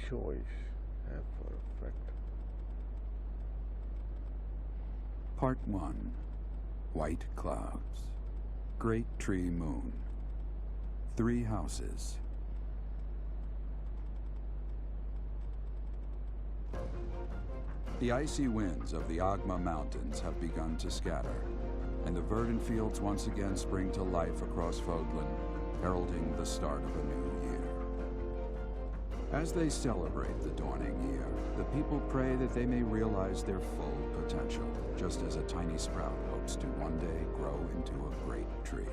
choice have for effect? Part 1. White clouds. Great tree moon. 3 houses. The icy winds of the Agma Mountains have begun to scatter, and the verdant fields once again spring to life across Fodlan, heralding the start of a new year. As they celebrate the dawning year, the people pray that they may realize their full potential, just as a tiny sprout hopes to one day grow into a great tree.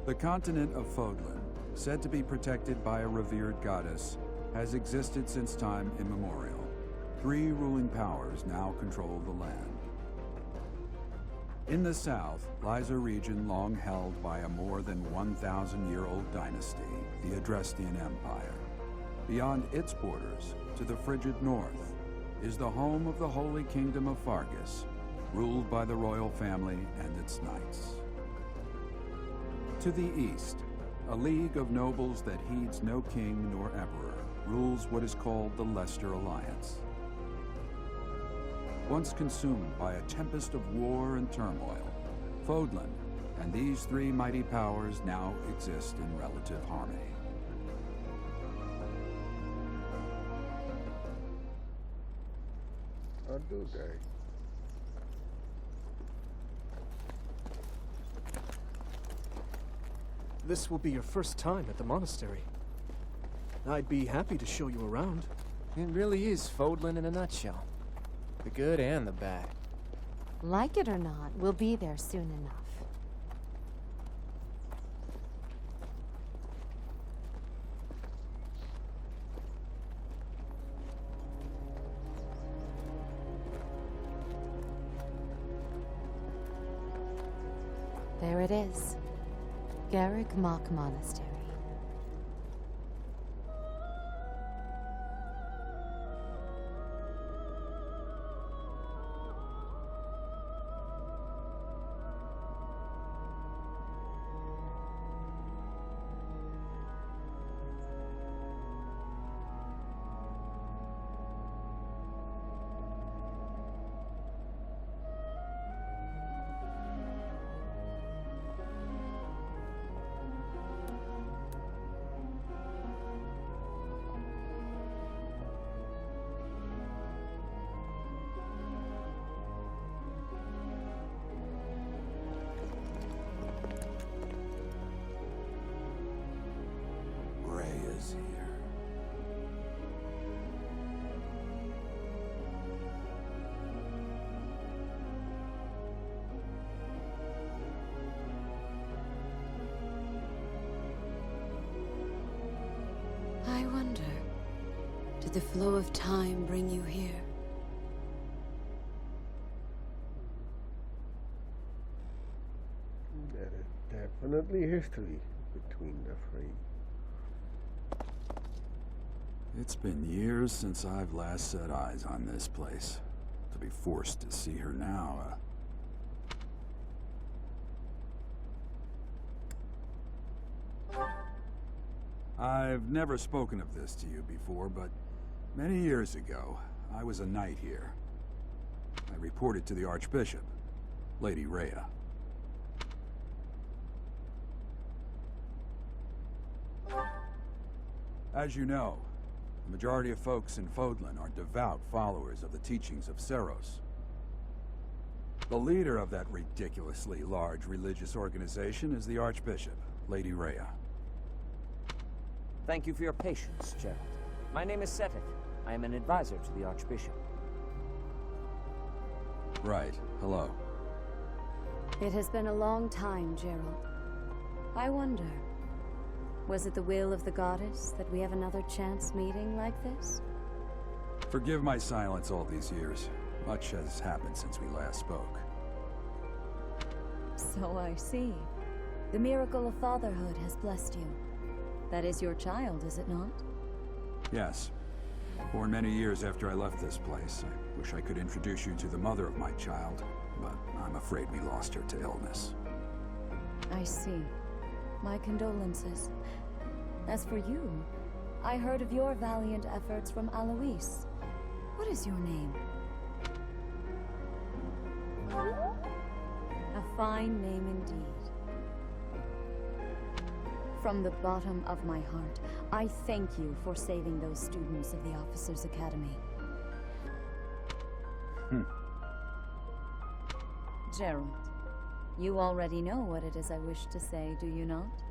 The continent of Fodlan, said to be protected by a revered goddess, has existed since time immemorial. 3 ruling powers now control the land. In the south lies a region long held by a more than 1,000-year-old dynasty, the Adrestian Empire. Beyond its borders, to the frigid north, is the home of the Holy Kingdom of Fargus, ruled by the royal family and its knights. To the east, a league of nobles that heeds no king nor emperor rules what is called the Leicester Alliance. Once consumed by a tempest of war and turmoil, Fodlan and these 3 mighty powers now exist in relative harmony. Or do they? This will be your first time at the monastery. I'd be happy to show you around. It really is Fodlan in a nutshell. The good and the bad. Like it or not, we'll be there soon enough. There it is. Garrick Mock Monastery. Here. I wonder, did the flow of time bring you here? There is definitely history between the 3. It's been years since I've last set eyes on this place. To be forced to see her now, I've never spoken of this to you before, but many years ago, I was a knight here. I reported to the Archbishop, Lady Rhea. As you know, the majority of folks in Fodlan are devout followers of the teachings of Seros. The leader of that ridiculously large religious organization is the Archbishop, Lady Rhea. Thank you for your patience, Gerald. My name is Setik. I am an advisor to the Archbishop. Right. Hello. It has been a long time, Gerald. I wonder, was it the will of the goddess that we have another chance meeting like this? Forgive my silence all these years. Much has happened since we last spoke. So I see. The miracle of fatherhood has blessed you. That is your child, is it not? Yes. Born many years after I left this place. I wish I could introduce you to the mother of my child, but I'm afraid we lost her to illness. I see. My condolences. As for you, I heard of your valiant efforts from Alois. What is your name? A fine name indeed. From the bottom of my heart, I thank you for saving those students of the Officers' Academy. Gerald, you already know what it is I wish to say, do you not?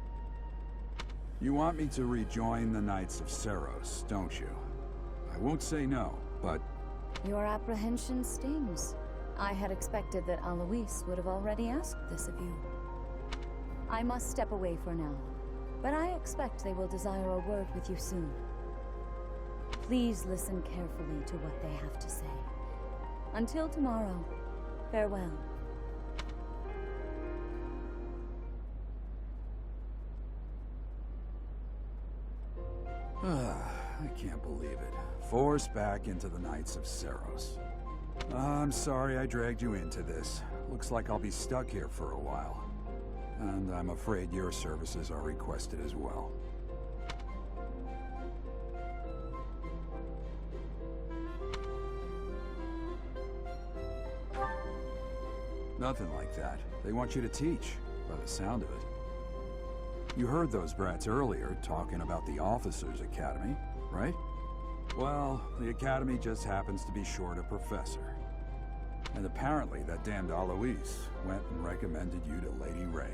You want me to rejoin the Knights of Seros, don't you? I won't say no, but... Your apprehension stings. I had expected that Alois would have already asked this of you. I must step away for now, but I expect they will desire a word with you soon. Please listen carefully to what they have to say. Until tomorrow, farewell. I can't believe it. Forced back into the Knights of Seros. I'm sorry I dragged you into this. Looks like I'll be stuck here for a while. And I'm afraid your services are requested as well. Nothing like that. They want you to teach, by the sound of it. You heard those brats earlier talking about the Officers' Academy, right? Well, the Academy just happens to be short a professor. And apparently that damned Alois went and recommended you to Lady Rhea.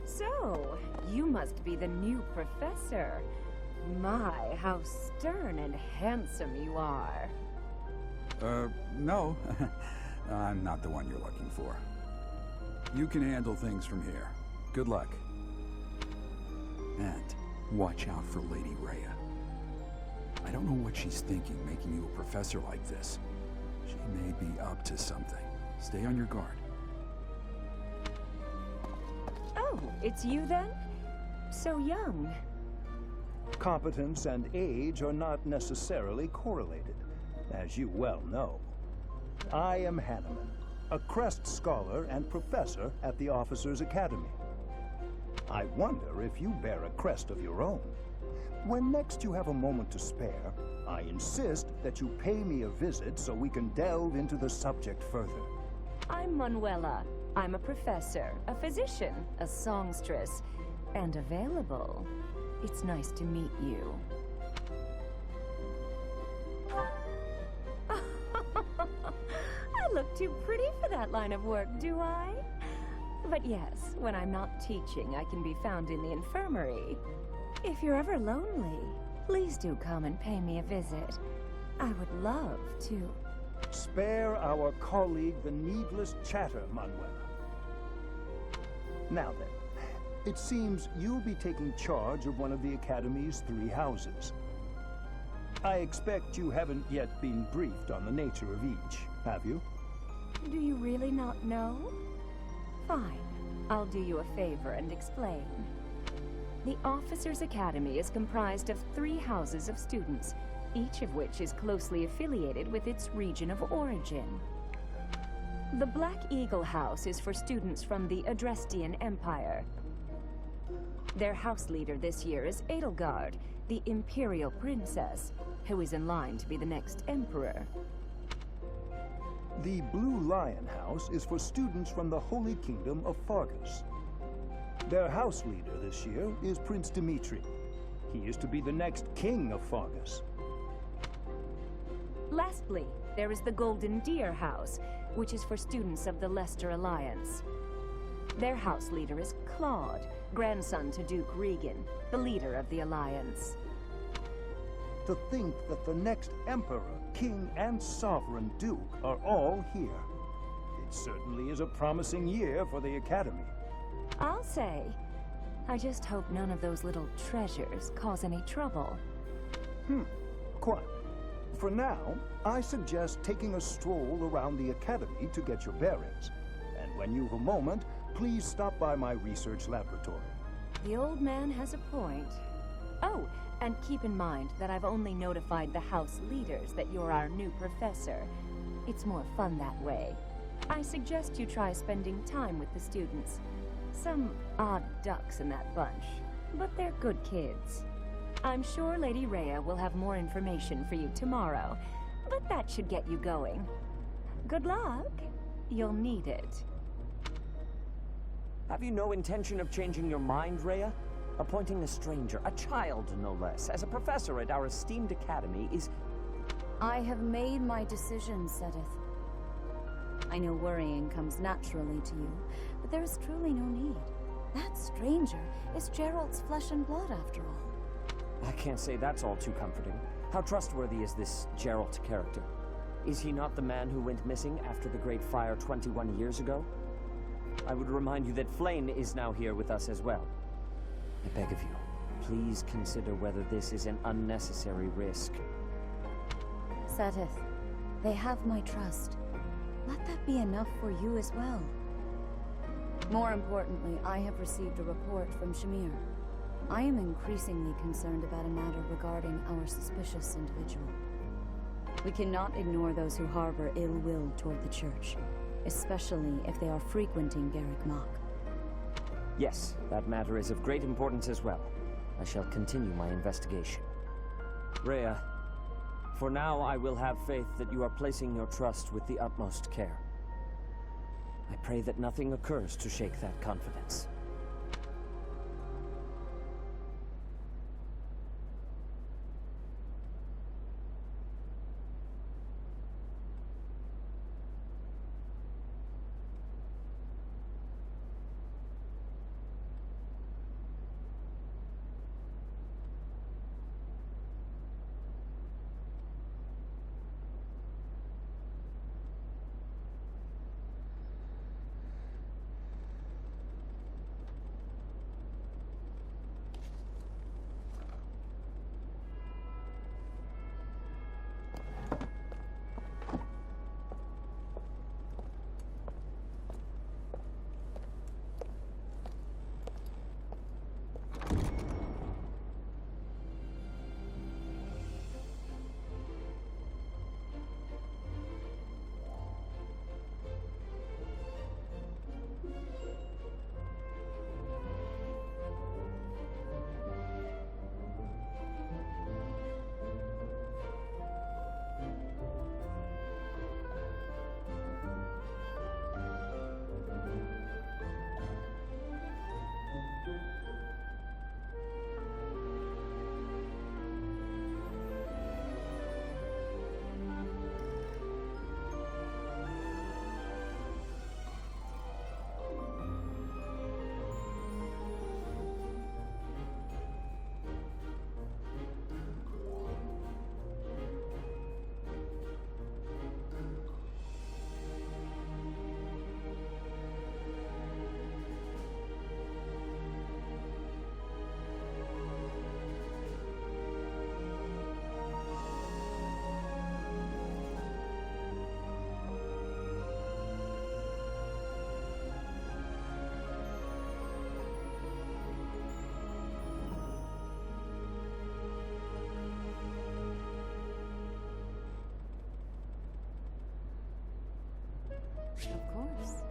So, you must be the new professor. My, how stern and handsome you are. No. I'm not the one you're looking for. You can handle things from here. Good luck. And watch out for Lady Rhea. I don't know what she's thinking making you a professor like this. She may be up to something. Stay on your guard. Oh, it's you then? So young. Competence and age are not necessarily correlated, as you well know. I am Hanneman, a Crest Scholar and Professor at the Officers' Academy. I wonder if you bear a crest of your own. When next you have a moment to spare, I insist that you pay me a visit so we can delve into the subject further. I'm Manuela. I'm a professor, a physician, a songstress, and available. It's nice to meet you. I look too pretty for that line of work, do I? But yes, when I'm not teaching, I can be found in the infirmary. If you're ever lonely, please do come and pay me a visit. I would love to. Spare our colleague the needless chatter, Manuela. Now then, it seems you'll be taking charge of one of the Academy's 3 houses. I expect you haven't yet been briefed on the nature of each, have you? Do you really not know? Fine. I'll do you a favor and explain. The Officers' Academy is comprised of 3 houses of students, each of which is closely affiliated with its region of origin. The Black Eagle House is for students from the Adrestian Empire. Their house leader this year is Edelgard, the Imperial Princess, who is in line to be the next Emperor. The Blue Lion House is for students from the Holy Kingdom of Fargus. Their house leader this year is Prince Dimitri. He is to be the next king of Fargus. Lastly, there is the Golden Deer House, which is for students of the Leicester Alliance. Their house leader is Claude, grandson to Duke Regan, the leader of the Alliance. To think that the next Emperor, King, and Sovereign Duke are all here. It certainly is a promising year for the Academy. I'll say. I just hope none of those little treasures cause any trouble. Quite. For now, I suggest taking a stroll around the Academy to get your bearings. And when you've a moment, please stop by my research laboratory. The old man has a point. Oh, and keep in mind that I've only notified the house leaders that you're our new professor. It's more fun that way. I suggest you try spending time with the students. Some odd ducks in that bunch, but they're good kids. I'm sure Lady Rhea will have more information for you tomorrow, but that should get you going. Good luck. You'll need it. Have you no intention of changing your mind, Rhea? Appointing a stranger, a child no less, as a professor at our esteemed academy is... I have made my decision, Sedith. I know worrying comes naturally to you, but there is truly no need. That stranger is Gerald's flesh and blood, after all. I can't say that's all too comforting. How trustworthy is this Gerald character? Is he not the man who went missing after the Great Fire 21 years ago? I would remind you that Flame is now here with us as well. I beg of you, please consider whether this is an unnecessary risk. Sedith, they have my trust. Let that be enough for you as well. More importantly, I have received a report from Shamir. I am increasingly concerned about a matter regarding our suspicious individual. We cannot ignore those who harbor ill will toward the Church, especially if they are frequenting Garrick Mach. Yes, that matter is of great importance as well. I shall continue my investigation. Rhea, for now I will have faith that you are placing your trust with the utmost care. I pray that nothing occurs to shake that confidence. Of course.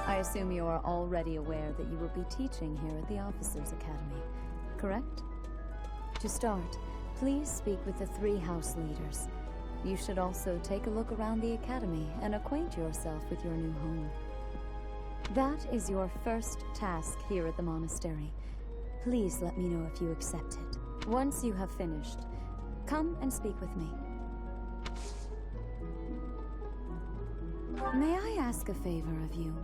I assume you are already aware that you will be teaching here at the Officers' Academy, correct? To start, please speak with the 3 house leaders. You should also take a look around the Academy and acquaint yourself with your new home. That is your first task here at the monastery. Please let me know if you accept it. Once you have finished, come and speak with me. May I ask a favor of you?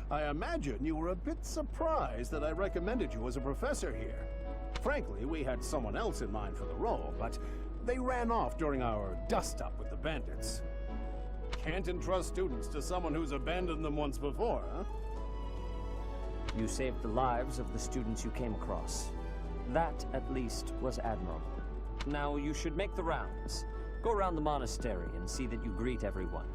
I imagine you were a bit surprised that I recommended you as a professor here. Frankly, we had someone else in mind for the role, but they ran off during our dust-up with the bandits. Can't entrust students to someone who's abandoned them once before, huh? You saved the lives of the students you came across. That, at least, was admirable. Now you should make the rounds. Go around the monastery and see that you greet everyone.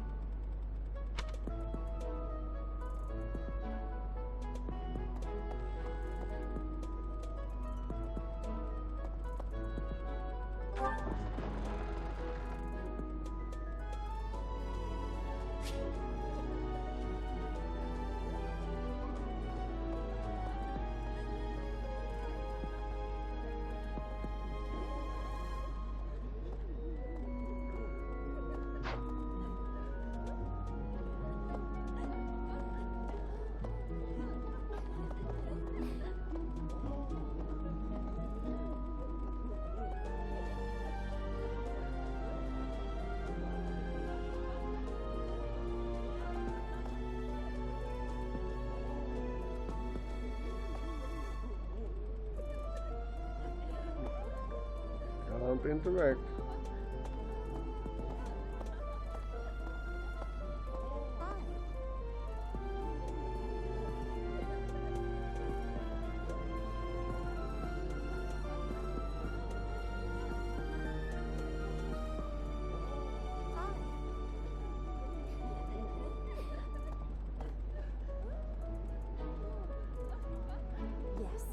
Can't interact. Yes.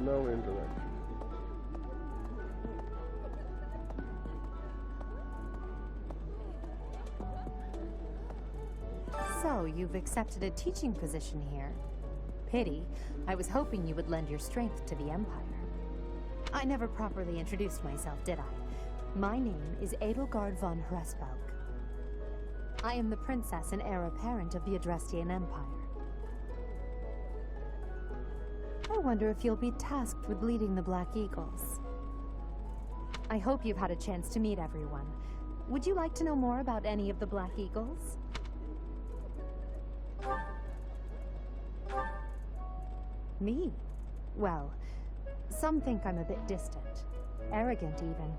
No interaction. So, you've accepted a teaching position here. Pity. I was hoping you would lend your strength to the Empire. I never properly introduced myself, did I? My name is Edelgard von Hresvelg. I am the princess and heir apparent of the Adrestian Empire. I wonder if you'll be tasked with leading the Black Eagles. I hope you've had a chance to meet everyone. Would you like to know more about any of the Black Eagles? Me? Well, some think I'm a bit distant. Arrogant, even.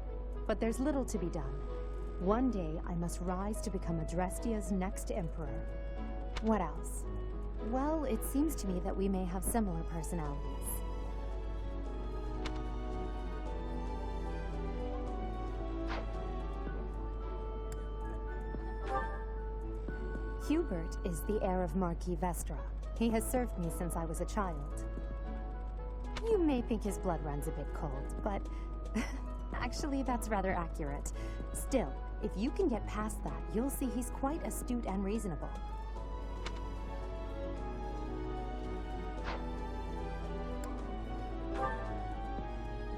But there's little to be done. One day, I must rise to become Adrestia's next emperor. What else? Well, it seems to me that we may have similar personalities. Hubert is the heir of Marquis Vestra. He has served me since I was a child. You may think his blood runs a bit cold, but actually that's rather accurate. Still, if you can get past that, you'll see he's quite astute and reasonable.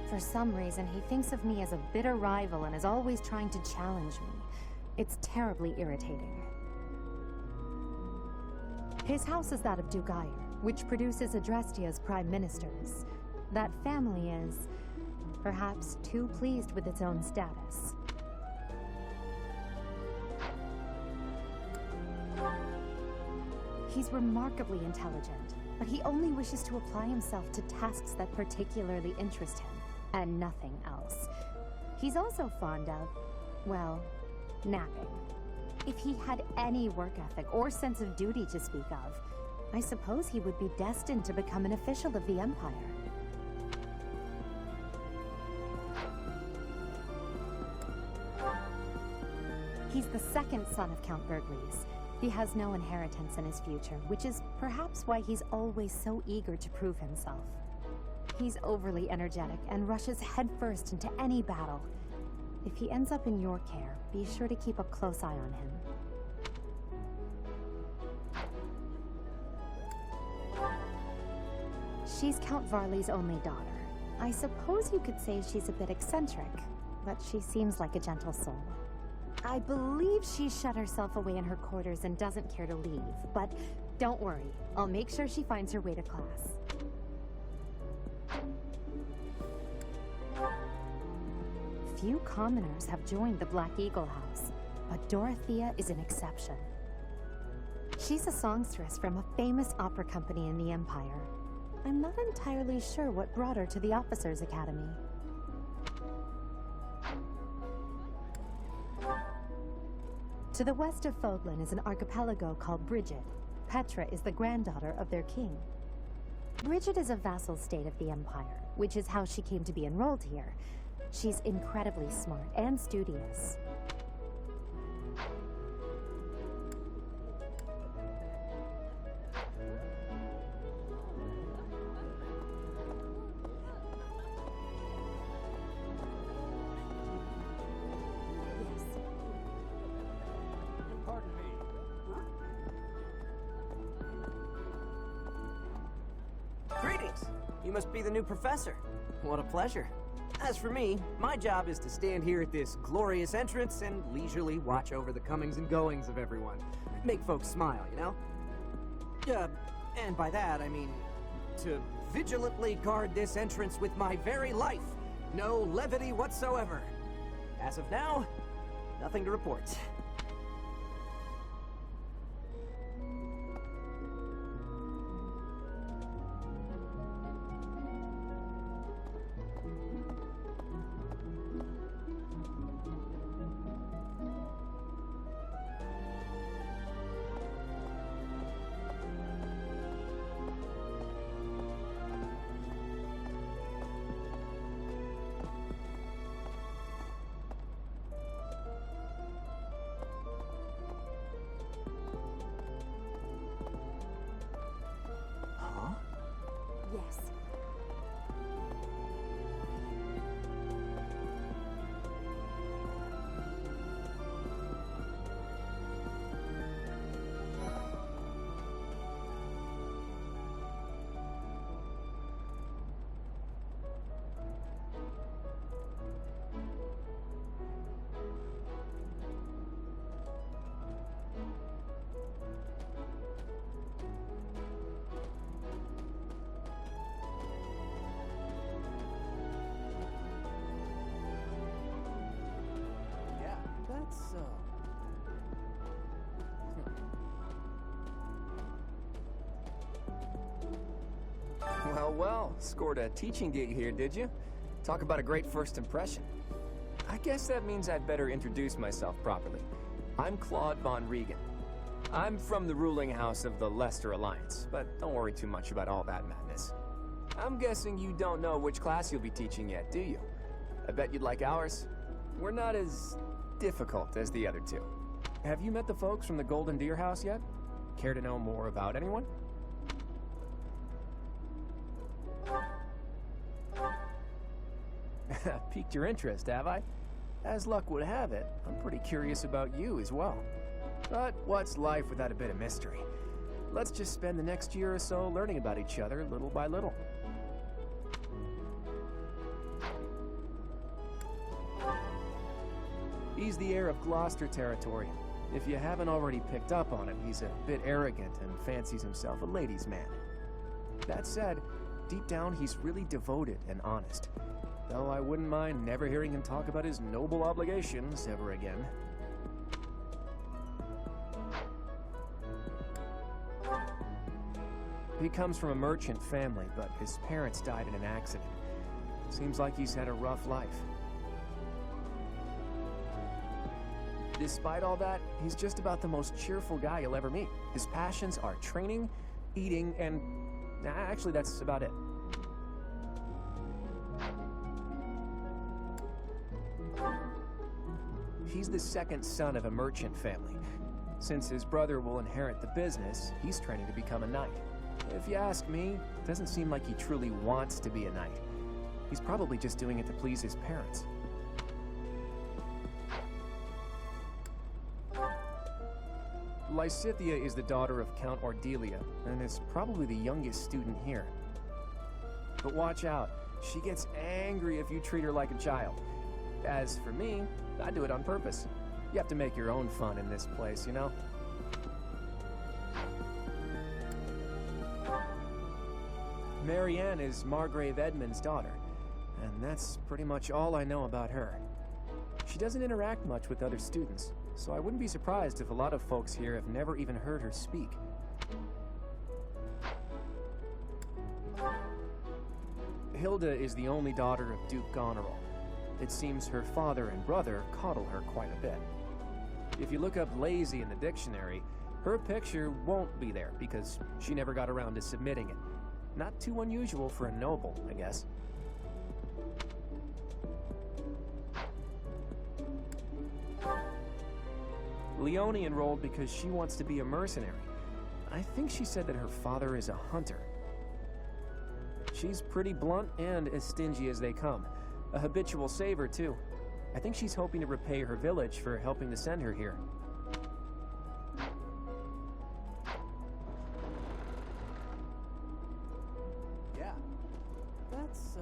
For some reason, he thinks of me as a bitter rival and is always trying to challenge me. It's terribly irritating. His house is that of Dugire, which produces Adrestia's prime ministers. That family is, perhaps, too pleased with its own status. He's remarkably intelligent, but he only wishes to apply himself to tasks that particularly interest him, and nothing else. He's also fond of, well, napping. If he had any work ethic or sense of duty to speak of, I suppose he would be destined to become an official of the Empire. He's the second son of Count Bergliez. He has no inheritance in his future, which is perhaps why he's always so eager to prove himself. He's overly energetic and rushes headfirst into any battle. If he ends up in your care, be sure to keep a close eye on him. She's Count Varley's only daughter. I suppose you could say she's a bit eccentric, but she seems like a gentle soul. I believe she's shut herself away in her quarters and doesn't care to leave, but Don't worry, I'll make sure she finds her way to class. Few commoners have joined the Black Eagle House, but Dorothea is an exception. She's a songstress from a famous opera company in the Empire. I'm not entirely sure what brought her to the Officers' Academy. To the west of Fodlan is an archipelago called Bridget. Petra is the granddaughter of their king. Bridget is a vassal state of the Empire, which is how she came to be enrolled here. She's incredibly smart and studious. Greetings! You must be the new professor. What a pleasure. As for me, my job is to stand here at this glorious entrance and leisurely watch over the comings and goings of everyone. Make folks smile, you know? And by that, I mean to vigilantly guard this entrance with my very life. No levity whatsoever. As of now, nothing to report. Yes. That's so. Well, scored a teaching gig here, did you? Talk about a great first impression. I guess that means I'd better introduce myself properly. I'm Claude von Regan. I'm from the ruling house of the Leicester Alliance, but don't worry too much about all that madness. I'm guessing you don't know which class you'll be teaching yet, do you? I bet you'd like ours. We're not as difficult as the other two. Have you met the folks from the Golden Deer House yet? Care to know more about anyone? Piqued your interest, have I? As luck would have it, I'm pretty curious about you as well. But what's life without a bit of mystery? Let's just spend the next year or so learning about each other little by little. He's the heir of Gloucester territory. If you haven't already picked up on it, he's a bit arrogant and fancies himself a ladies' man. That said, deep down he's really devoted and honest. Though I wouldn't mind never hearing him talk about his noble obligations ever again. He comes from a merchant family, but his parents died in an accident. Seems like he's had a rough life. Despite all that, he's just about the most cheerful guy you'll ever meet. His passions are training, eating, and... actually, that's about it. He's the second son of a merchant family. Since his brother will inherit the business, he's training to become a knight. If you ask me, it doesn't seem like he truly wants to be a knight. He's probably just doing it to please his parents. Lysithea is the daughter of Count Ordelia, and is probably the youngest student here. But watch out, she gets angry if you treat her like a child. As for me, I do it on purpose. You have to make your own fun in this place, you know? Marianne is Margrave Edmund's daughter, and that's pretty much all I know about her. She doesn't interact much with other students, so I wouldn't be surprised if a lot of folks here have never even heard her speak. Hilda is the only daughter of Duke Goneril. It seems her father and brother coddle her quite a bit. If you look up lazy in the dictionary, her picture won't be there because she never got around to submitting it. Not too unusual for a noble, I guess. Leone enrolled because she wants to be a mercenary. I think she said that her father is a hunter. She's pretty blunt and as stingy as they come. A habitual saver, too. I think she's hoping to repay her village for helping to send her here. Yeah. That's,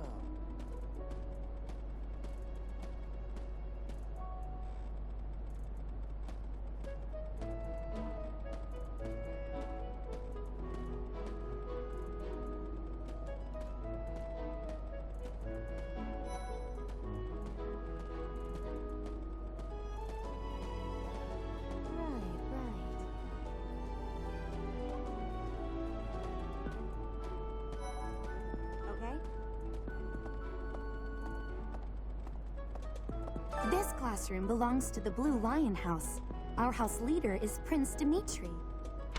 This classroom belongs to the Blue Lion House. Our house leader is Prince Dimitri.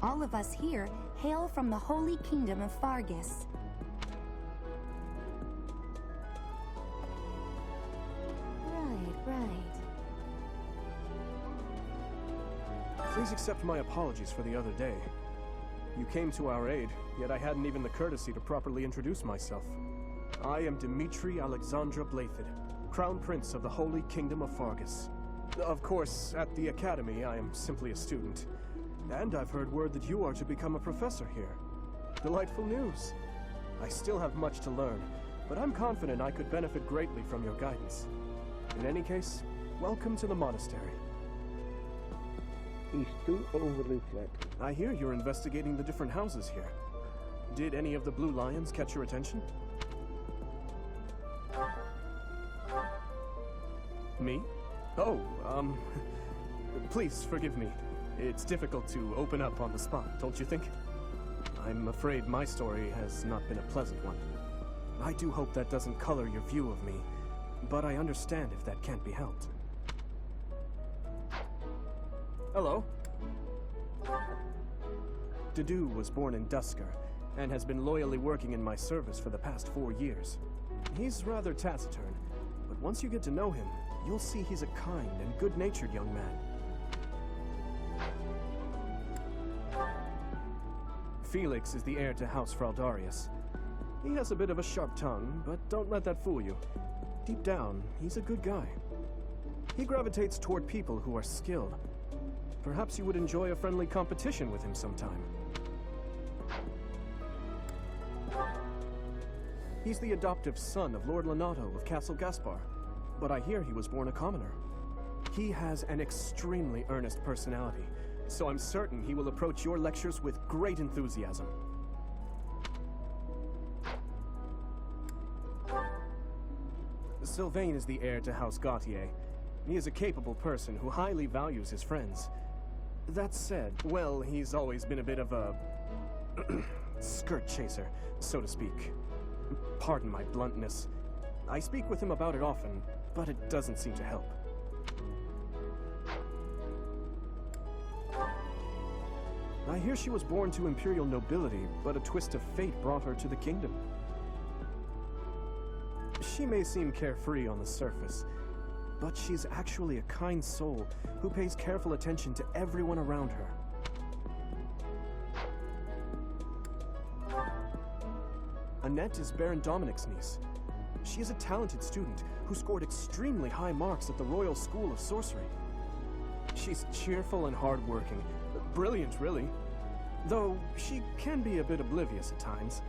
All of us here hail from the Holy Kingdom of Fargus. Right. Please accept my apologies for the other day. You came to our aid, yet I hadn't even the courtesy to properly introduce myself. I am Dimitri Alexandra Blathid, Crown Prince of the Holy Kingdom of Fargus. Of course, at the Academy, I am simply a student. And I've heard word that you are to become a professor here. Delightful news. I still have much to learn, but I'm confident I could benefit greatly from your guidance. In any case, welcome to the monastery. He's too overly flattered. I hear you're investigating the different houses here. Did any of the Blue Lions catch your attention? Me? Oh, please forgive me. It's difficult to open up on the spot, don't you think? I'm afraid my story has not been a pleasant one. I do hope that doesn't color your view of me, but I understand if that can't be helped. Hello. Dedu was born in Dusker, and has been loyally working in my service for the past 4 years. He's rather taciturn, but once you get to know him, you'll see he's a kind and good-natured young man. Felix is the heir to House Fraldarius. He has a bit of a sharp tongue, but don't let that fool you. Deep down, he's a good guy. He gravitates toward people who are skilled. Perhaps you would enjoy a friendly competition with him sometime. He's the adoptive son of Lord Lenato of Castle Gaspar, but I hear he was born a commoner. He has an extremely earnest personality, so I'm certain he will approach your lectures with great enthusiasm. Sylvain is the heir to House Gautier. He is a capable person who highly values his friends. That said, well, he's always been a bit of a skirt chaser, so to speak. Pardon my bluntness. I speak with him about it often, but it doesn't seem to help. I hear she was born to imperial nobility, but a twist of fate brought her to the kingdom. She may seem carefree on the surface, but she's actually a kind soul who pays careful attention to everyone around her. Annette is Baron Dominic's niece. She is a talented student who scored extremely high marks at the Royal School of Sorcery. She's cheerful and hardworking. Brilliant, really. Though she can be a bit oblivious at times.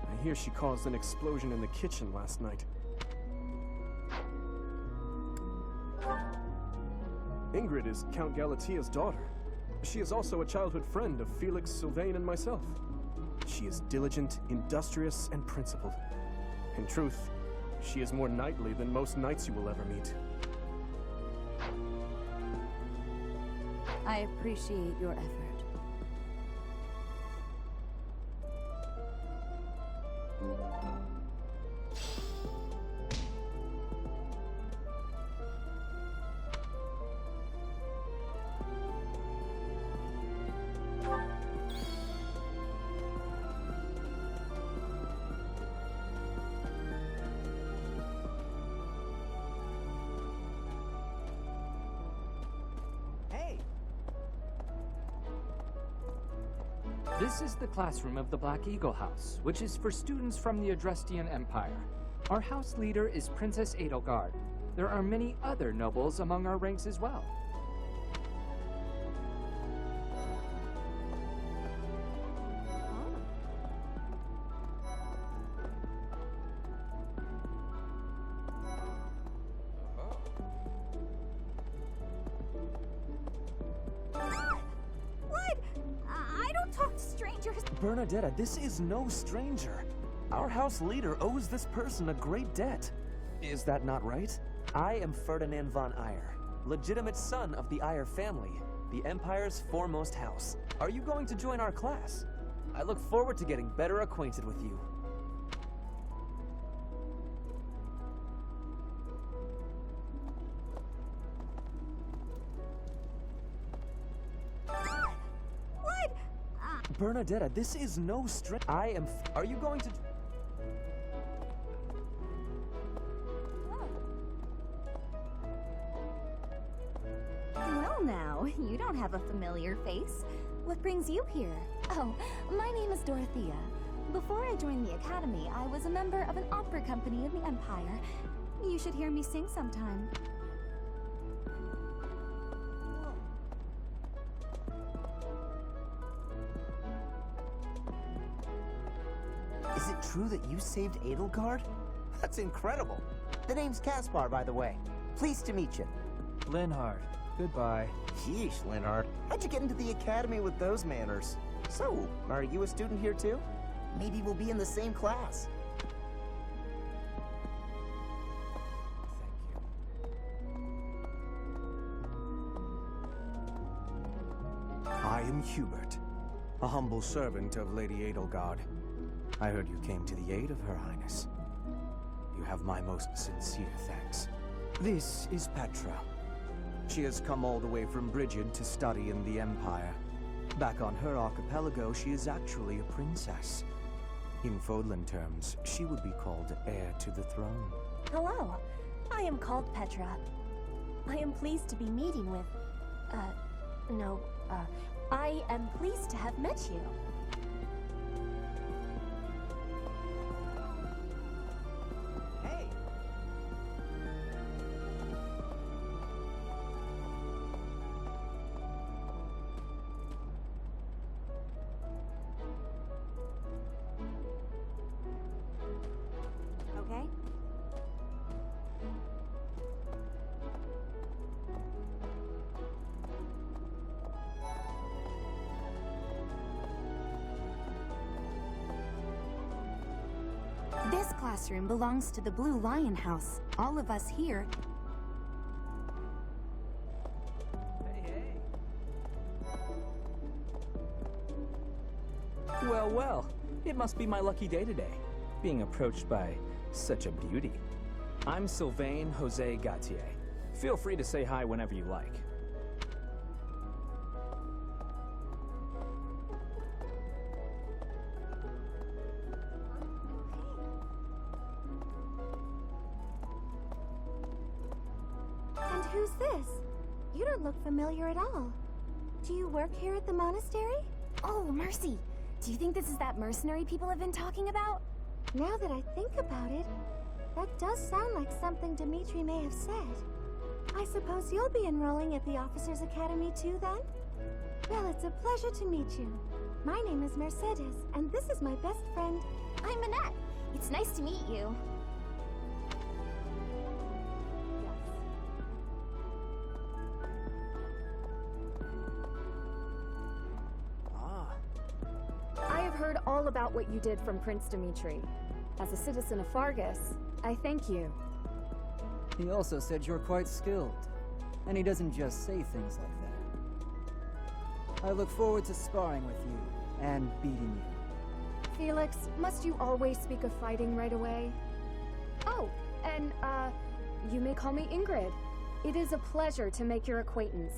I hear she caused an explosion in the kitchen last night. Ingrid is Count Galatia's daughter. She is also a childhood friend of Felix, Sylvain, and myself. She is diligent, industrious, and principled. In truth, she is more knightly than most knights you will ever meet. I appreciate your effort. This is the classroom of the Black Eagle House, which is for students from the Adrestian Empire. Our house leader is Princess Edelgard. There are many other nobles among our ranks as well. Bernadetta, this is no stranger. Our house leader owes this person a great debt. Is that not right? I am Ferdinand von Eyre, legitimate son of the Eyre family, the Empire's foremost house. Are you going to join our class? I look forward to getting better acquainted with you. Bernadetta, this is no stranger. Are you going to... Well now, you don't have a familiar face. What brings you here? Oh, my name is Dorothea. Before I joined the Academy, I was a member of an opera company in the Empire. You should hear me sing sometime. Is it true that you saved Edelgard? That's incredible. The name's Caspar, by the way. Pleased to meet you. Linhard, goodbye. Yeesh, Linhard. How'd you get into the academy with those manners? So, are you a student here too? Maybe we'll be in the same class. I am Hubert, a humble servant of Lady Edelgard. I heard you came to the aid of Her Highness. You have my most sincere thanks. This is Petra. She has come all the way from Brigid to study in the Empire. Back on her archipelago, she is actually a princess. In Fodlan terms, she would be called heir to the throne. Hello, I am called Petra. I am pleased to be meeting with... I am pleased to have met you. Hey! Okay? This classroom belongs to the Blue Lion House. All of us here... Well, well. It must be my lucky day today, being approached by such a beauty. I'm Sylvain Jose Gautier. Feel free to say hi whenever you like. And who's this? You don't look familiar at all. Do you work here at the monastery? Oh, mercy! Do you think this is that mercenary people have been talking about? Now that I think about it, that does sound like something Dimitri may have said. I suppose you'll be enrolling at the Officers' Academy too, then? Well, it's a pleasure to meet you. My name is Mercedes, and this is my best friend. I'm Minette. It's nice to meet you. I have heard all all about what you did from Prince Dimitri. As a citizen of Fargus, I thank you. He also said you're quite skilled, and he doesn't just say things like that. I look forward to sparring with you, and beating you. Felix, must you always speak of fighting right away? Oh, and, you may call me Ingrid. It is a pleasure to make your acquaintance.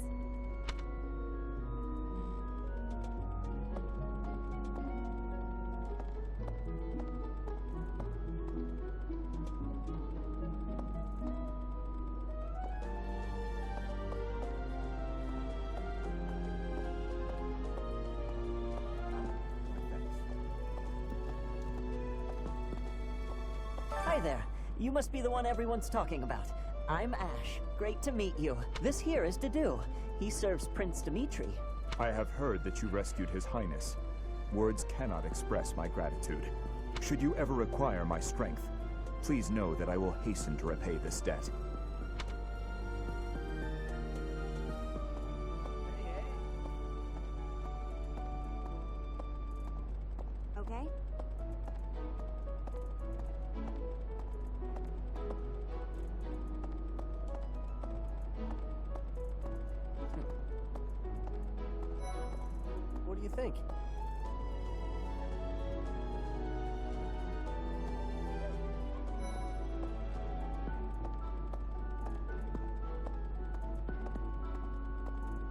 Hi there. You must be the one everyone's talking about. I'm Ash. Great to meet you. This here is Dedu. He serves Prince Dimitri. I have heard that you rescued His Highness. Words cannot express my gratitude. Should you ever require my strength, please know that I will hasten to repay this debt. Okay? What do you think?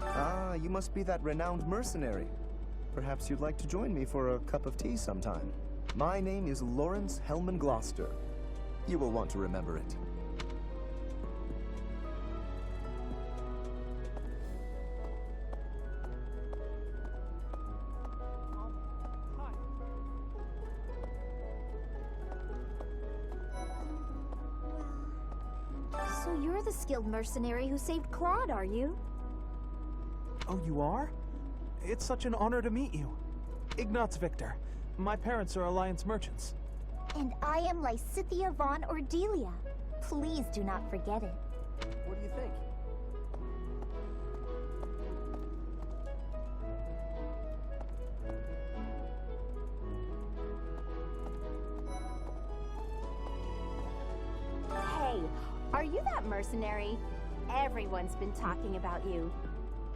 Ah, you must be that renowned mercenary. Perhaps you'd like to join me for a cup of tea sometime. My name is Lawrence Hellman Gloucester. You will want to remember it. So you're the skilled mercenary who saved Claude, are you? Oh, you are? It's such an honor to meet you. Ignatz Victor. My parents are Alliance merchants. And I am Lysithia von Ordelia. Please do not forget it. What do you think? Hey, are you that mercenary? Everyone's been talking about you.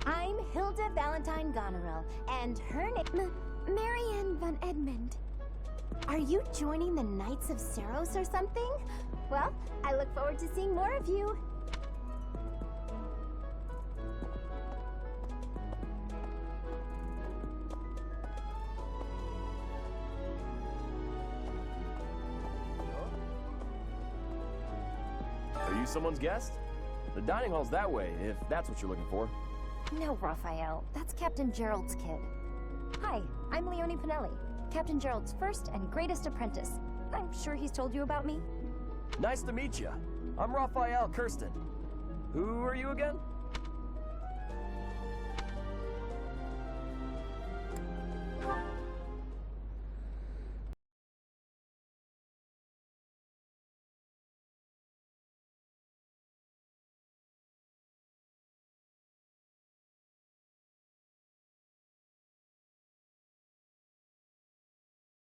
I'm Hilda Valentine Goneril, and her name... Marianne von Edmund. Are you joining the Knights of Seros or something? Well, I look forward to seeing more of you. Are you someone's guest? The dining hall's that way, if that's what you're looking for. No, Raphael. That's Captain Gerald's kid. Hi, I'm Leonie Pinelli, Captain Gerald's first and greatest apprentice. I'm sure he's told you about me. Nice to meet you. I'm Raphael Kirsten. Who are you again?